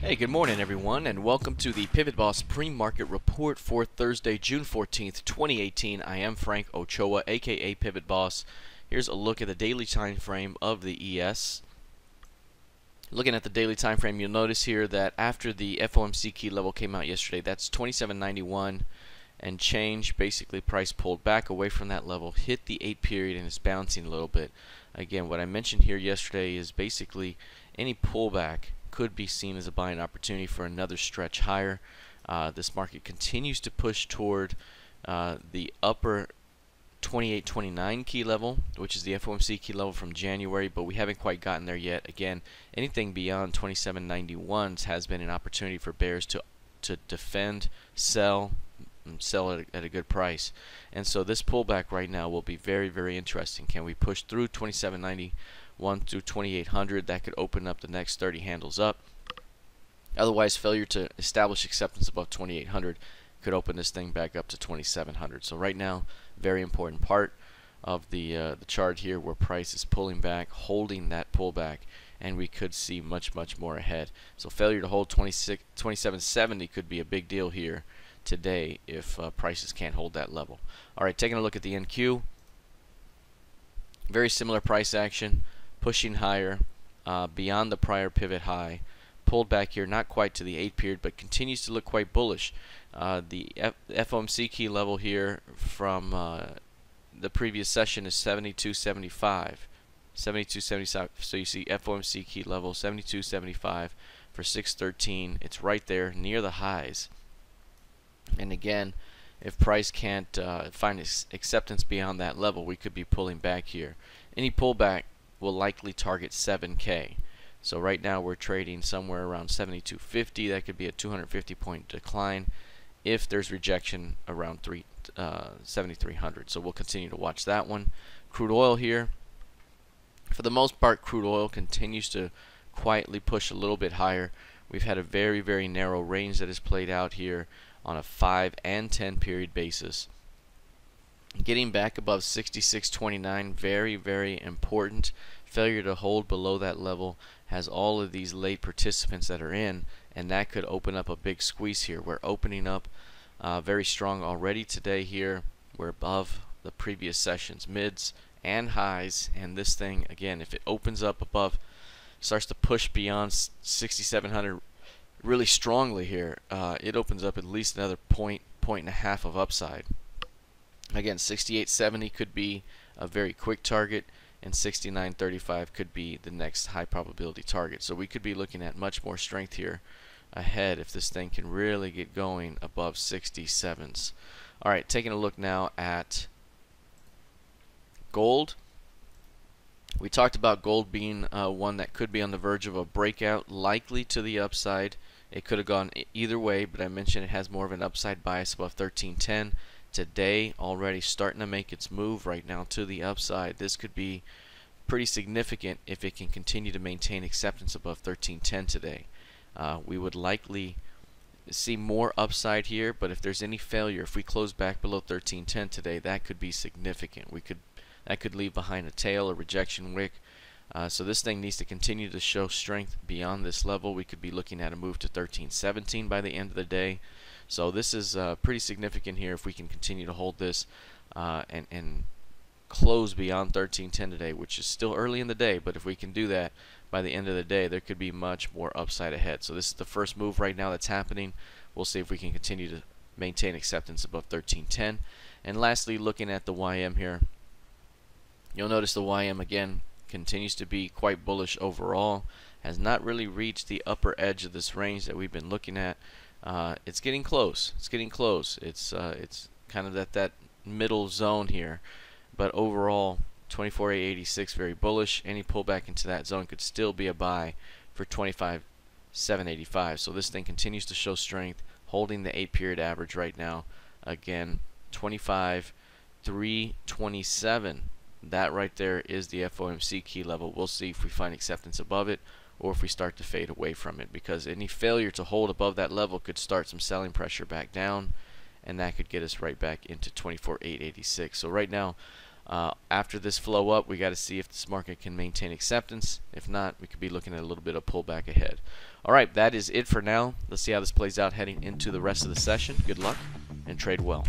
Hey, good morning everyone, and welcome to the PivotBoss Pre-Market Report for Thursday, June 14th, 2018. I am Frank Ochoa, aka PivotBoss. Here's a look at the daily time frame of the ES. Looking at the daily time frame, you'll notice here that after the FOMC key level came out yesterday, that's 27.91 and change. Basically, price pulled back away from that level, hit the 8 period, and is bouncing a little bit. Again, what I mentioned here yesterday is basically any pullback could be seen as a buying opportunity for another stretch higher. This market continues to push toward the upper 28.29 key level, which is the FOMC key level from January, but we haven't quite gotten there yet. Again, anything beyond 27.91 has been an opportunity for bears to defend, sell, and sell at a good price. And so this pullback right now will be very, very interesting. Can we push through 27.91 through 2800? That could open up the next 30 handles up. Otherwise, failure to establish acceptance above 2800 could open this thing back up to 2700. So right now, very important part of the chart here, where price is pulling back, holding that pullback, and we could see much more ahead. So failure to hold 2770 could be a big deal here today if prices can't hold that level. All right, taking a look at the NQ. Very similar price action, pushing higher beyond the prior pivot high. Pulled back here, not quite to the 8 period, but continues to look quite bullish. The FOMC key level here from the previous session is 72.75. 72.75. So you see FOMC key level 72.75 for 613. It's right there near the highs. And again, if price can't find acceptance beyond that level, we could be pulling back here. Any pullback will likely target 7K. So right now we're trading somewhere around 72.50. That could be a 250 point decline if there's rejection around 7,300. So we'll continue to watch that one. Crude oil here. For the most part, crude oil continues to quietly push a little bit higher. We've had a very narrow range that has played out here on a 5 and 10 period basis. Getting back above 66.29, very important. Failure to hold below that level has all of these late participants that are in, and that could open up a big squeeze here. We're opening up very strong already today here. We're above the previous sessions, mids and highs, and this thing, again, if it opens up above, starts to push beyond 6,700 really strongly here, it opens up at least another point and a half of upside. Again, 68.70 could be a very quick target, and 69.35 could be the next high probability target. So we could be looking at much more strength here ahead if this thing can really get going above 67s. All right, taking a look now at gold. We talked about gold being one that could be on the verge of a breakout, likely to the upside. It could have gone either way, but I mentioned it has more of an upside bias above 1310. Today, already starting to make its move right now to the upside. This could be pretty significant if it can continue to maintain acceptance above 1310 today. We would likely see more upside here, but if there's any failure, if we close back below 1310 today, that could be significant. That could leave behind a tail, a rejection wick. So this thing needs to continue to show strength beyond this level. We could be looking at a move to 1317 by the end of the day. So this is pretty significant here if we can continue to hold this and close beyond 1310 today, which is still early in the day, but if we can do that by the end of the day, there could be much more upside ahead. So this is the first move right now that's happening. We'll see if we can continue to maintain acceptance above 1310. And lastly, looking at the YM here, you'll notice the YM again continues to be quite bullish overall, has not really reached the upper edge of this range that we've been looking at. It's getting close. It's getting close. It's kind of that middle zone here, but overall 24,886 very bullish. Any pullback into that zone could still be a buy for 25,785. So this thing continues to show strength, holding the 8 period average right now. Again, 25,327. That right there is the FOMC key level. We'll see if we find acceptance above it or if we start to fade away from it, because any failure to hold above that level could start some selling pressure back down, and that could get us right back into 24,886. So right now, After this flow up, we got to see if this market can maintain acceptance. If not, we could be looking at a little bit of pullback ahead. All right, that is it for now. Let's see how this plays out heading into the rest of the session. Good luck and trade well.